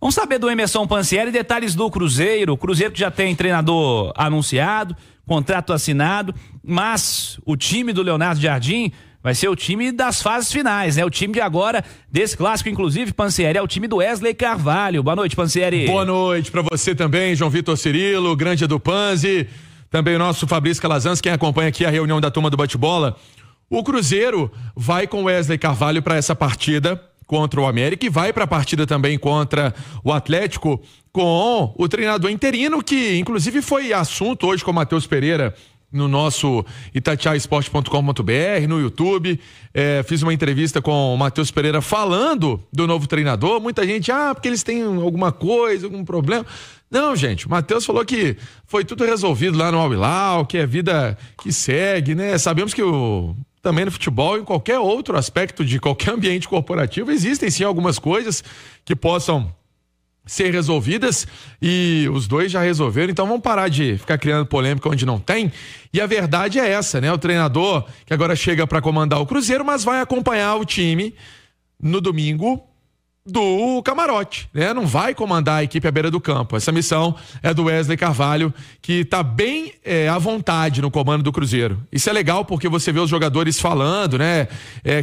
Vamos saber do Emerson Pansieri detalhes do Cruzeiro. O Cruzeiro que já tem treinador anunciado, contrato assinado, mas o time do Leonardo Jardim vai ser o time das fases finais, né? O time de agora, desse clássico, inclusive, Pansieri, é o time do Wesley Carvalho. Boa noite, Pansieri. Boa noite pra você também, João Vitor Cirilo, grande Edu Panzi, também o nosso Fabrício Calazans, quem acompanha aqui a reunião da turma do bate-bola. O Cruzeiro vai com o Wesley Carvalho para essa partida contra o América e vai para a partida também contra o Atlético com o treinador interino, que inclusive foi assunto hoje com o Matheus Pereira no nosso itatiaesporte.com.br, no YouTube. Fiz uma entrevista com o Matheus Pereira falando do novo treinador. Muita gente, porque eles têm alguma coisa, algum problema. Não, gente, o Matheus falou que foi tudo resolvido lá no Al Hilal, que é vida que segue, né? Sabemos que também no futebol, em qualquer outro aspecto de qualquer ambiente corporativo, existem sim algumas coisas que possam ser resolvidas e os dois já resolveram, então vamos parar de ficar criando polêmica onde não tem. E a verdade é essa, né? O treinador que agora chega para comandar o Cruzeiro, mas vai acompanhar o time no domingo do camarote, né? Não vai comandar a equipe à beira do campo. Essa missão é do Wesley Carvalho, que tá bem à vontade no comando do Cruzeiro. Isso é legal porque você vê os jogadores falando, né?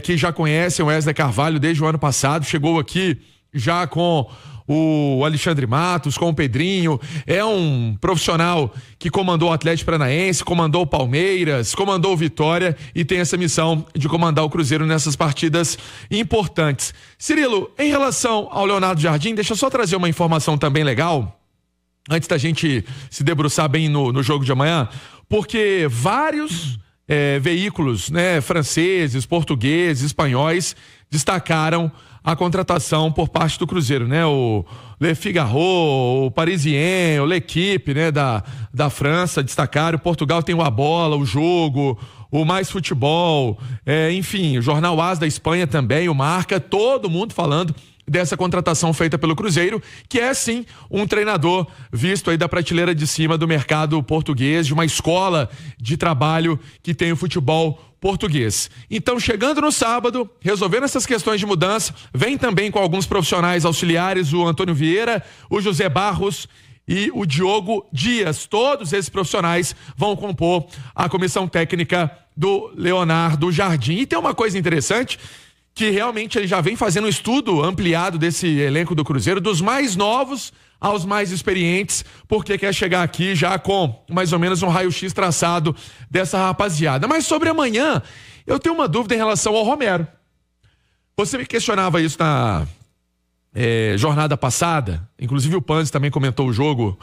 Que já conhecem o Wesley Carvalho desde o ano passado, chegou aqui já com o Alexandre Matos, com o Pedrinho, é um profissional que comandou o Atlético Paranaense, comandou o Palmeiras, comandou o Vitória e tem essa missão de comandar o Cruzeiro nessas partidas importantes. Cirilo, em relação ao Leonardo Jardim, deixa eu só trazer uma informação também legal, antes da gente se debruçar bem no jogo de amanhã, porque vários veículos, né, franceses, portugueses, espanhóis, destacaram a contratação por parte do Cruzeiro, né? O Le Figaro, o Parisien, o L'Equipe, né? Da França, destacaram. Portugal tem o A Bola, o Jogo, o Mais Futebol, enfim, o Jornal AS da Espanha também, o Marca, todo mundo falando dessa contratação feita pelo Cruzeiro, que é sim um treinador visto aí da prateleira de cima do mercado português, de uma escola de trabalho que tem o futebol português. Então, chegando no sábado, resolvendo essas questões de mudança, vem também com alguns profissionais auxiliares, o Antônio Vieira, o José Barros e o Diogo Dias. Todos esses profissionais vão compor a comissão técnica do Leonardo Jardim. E tem uma coisa interessante, que realmente ele já vem fazendo um estudo ampliado desse elenco do Cruzeiro, dos mais novos aos mais experientes, porque quer chegar aqui já com mais ou menos um raio-x traçado dessa rapaziada. Mas sobre amanhã, eu tenho uma dúvida em relação ao Romero. Você me questionava isso na jornada passada, inclusive o Panzi também comentou o jogo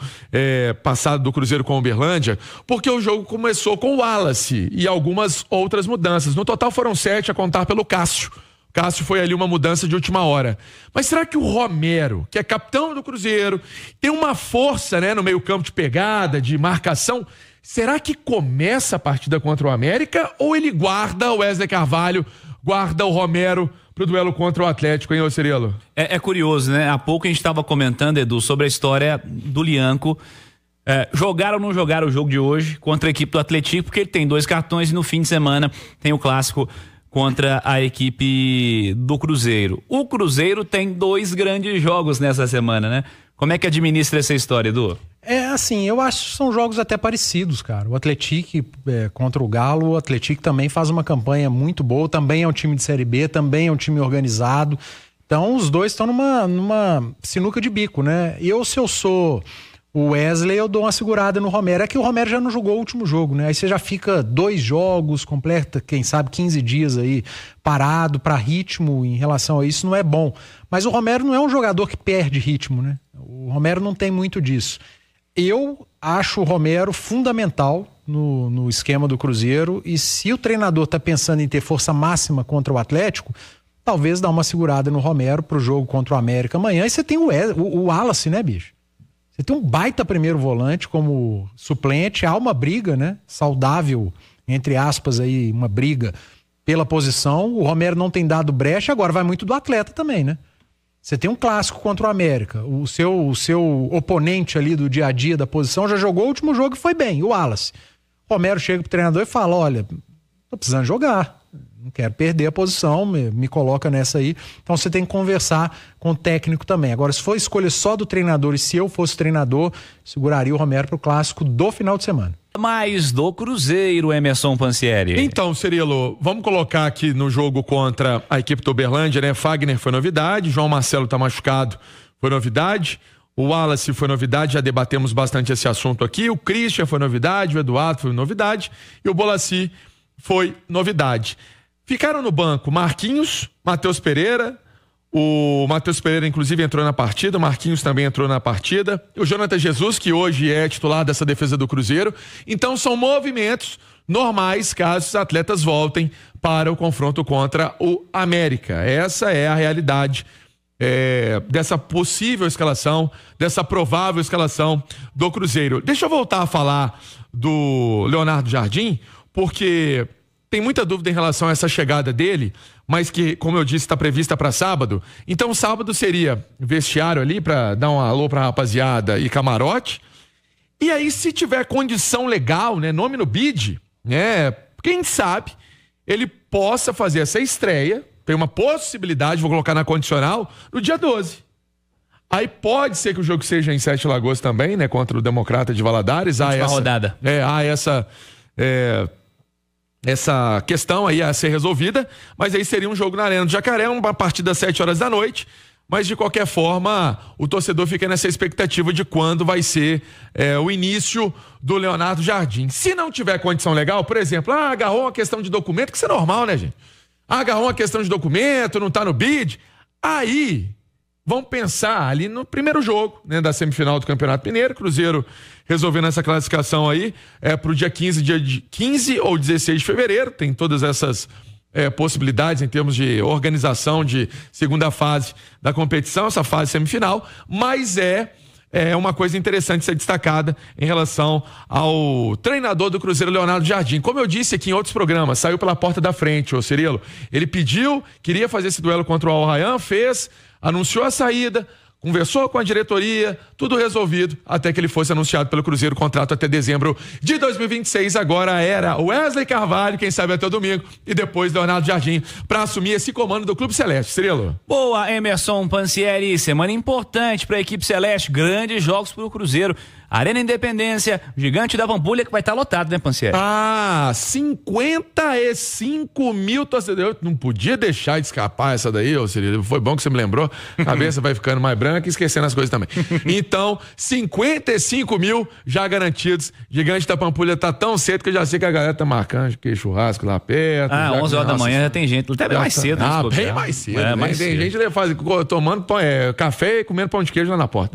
passado do Cruzeiro com o Uberlândia, porque o jogo começou com o Wallace e algumas outras mudanças. No total foram 7 a contar pelo Cássio. Cássio foi ali uma mudança de última hora. Mas será que o Romero, que é capitão do Cruzeiro, tem uma força, né, no meio-campo de pegada, de marcação? Será que começa a partida contra o América ou ele guarda o Wesley Carvalho, guarda o Romero pro duelo contra o Atlético, hein, ô Cirilo? É curioso, né? Há pouco a gente estava comentando, Edu, sobre a história do Lianco. Jogar ou não jogar o jogo de hoje contra a equipe do Atlético, porque ele tem 2 cartões e no fim de semana tem o clássico contra a equipe do Cruzeiro. O Cruzeiro tem 2 grandes jogos nessa semana, né? Como é que administra essa história, Edu? Assim, eu acho que são jogos até parecidos, cara. O Atlético contra o Galo, o Atlético também faz uma campanha muito boa, também é um time de Série B, também é um time organizado. Então, os dois estão numa sinuca de bico, né? Se eu sou o Wesley, eu dou uma segurada no Romero. É que o Romero já não jogou o último jogo, né? Aí você já fica 2 jogos, completa, quem sabe, 15 dias aí parado para ritmo em relação a isso, não é bom. Mas o Romero não é um jogador que perde ritmo, né? O Romero não tem muito disso. Eu acho o Romero fundamental no esquema do Cruzeiro e se o treinador tá pensando em ter força máxima contra o Atlético, talvez dá uma segurada no Romero pro jogo contra o América amanhã. E você tem o Wallace, né, bicho? Você tem um baita primeiro volante como suplente, há uma briga, né? Saudável, entre aspas aí, uma briga pela posição. O Romero não tem dado brecha, agora vai muito do atleta também, né? Você tem um clássico contra o América, o seu oponente ali do dia a dia da posição já jogou o último jogo e foi bem, o Wallace. O Romero chega pro treinador e fala, olha, tô precisando jogar, não quero perder a posição, me coloca nessa aí. Então você tem que conversar com o técnico também. Agora, se for escolha só do treinador e se eu fosse treinador, seguraria o Romero pro clássico do final de semana. Mais do Cruzeiro, Emerson Pansieri. Então, Cirilo, vamos colocar aqui no jogo contra a equipe do Uberlândia, né? Fagner foi novidade, João Marcelo tá machucado, foi novidade. O Wallace foi novidade, já debatemos bastante esse assunto aqui. O Christian foi novidade, o Eduardo foi novidade e o Bolassi foi novidade. Ficaram no banco Marquinhos, Matheus Pereira. O Matheus Pereira, inclusive, entrou na partida. O Marquinhos também entrou na partida. O Jonathan Jesus, que hoje é titular dessa defesa do Cruzeiro. Então, são movimentos normais caso os atletas voltem para o confronto contra o América. Essa é a realidade dessa possível escalação, dessa provável escalação do Cruzeiro. Deixa eu voltar a falar do Leonardo Jardim, porque tem muita dúvida em relação a essa chegada dele, mas que, como eu disse, está prevista para sábado. Então, sábado seria vestiário ali para dar um alô para a rapaziada e camarote. E aí, se tiver condição legal, né, nome no bid, né, quem sabe ele possa fazer essa estreia. Tem uma possibilidade, vou colocar na condicional, no dia 12. Aí pode ser que o jogo seja em Sete Lagoas também, né, contra o Democrata de Valadares. Última rodada. Há essa questão aí a ser resolvida, mas aí seria um jogo na Arena do Jacaré, uma partida às 7 horas da noite, mas de qualquer forma o torcedor fica nessa expectativa de quando vai ser o início do Leonardo Jardim. Se não tiver condição legal, por exemplo, agarrou uma questão de documento, que isso é normal, né, gente? Agarrou uma questão de documento, não tá no bid, aí vamos pensar ali no primeiro jogo, né, da semifinal do Campeonato Mineiro. Cruzeiro resolvendo essa classificação aí pro dia 15 ou 16 de fevereiro. Tem todas essas possibilidades em termos de organização de segunda fase da competição, essa fase semifinal, mas é uma coisa interessante ser destacada em relação ao treinador do Cruzeiro, Leonardo Jardim. Como eu disse aqui em outros programas, saiu pela porta da frente, ô Cirilo. Ele pediu, queria fazer esse duelo contra o Al Rayyan, fez, anunciou a saída, conversou com a diretoria, tudo resolvido, até que ele fosse anunciado pelo Cruzeiro, contrato até dezembro de 2026. Agora era Wesley Carvalho, quem sabe até domingo, e depois Leonardo Jardim para assumir esse comando do Clube Celeste. Cirilo. Boa, Emerson Pansieri, semana importante para a equipe Celeste, grandes jogos para o Cruzeiro. Arena Independência, Gigante da Pampulha, que vai estar lotado, né, Pansieri? 55 mil torcedores. Não podia deixar de escapar essa daí, ô Cirilo. Foi bom que você me lembrou. A cabeça vai ficando mais branca e esquecendo as coisas também. Então, 55 mil já garantidos. Gigante da Pampulha tá tão cedo que eu já sei que a galera tá marcando que churrasco lá perto. 11 horas da manhã já tem gente. Até mais cedo. Bem mais cedo. Mais tem cedo. gente tomando café e comendo pão de queijo lá na porta.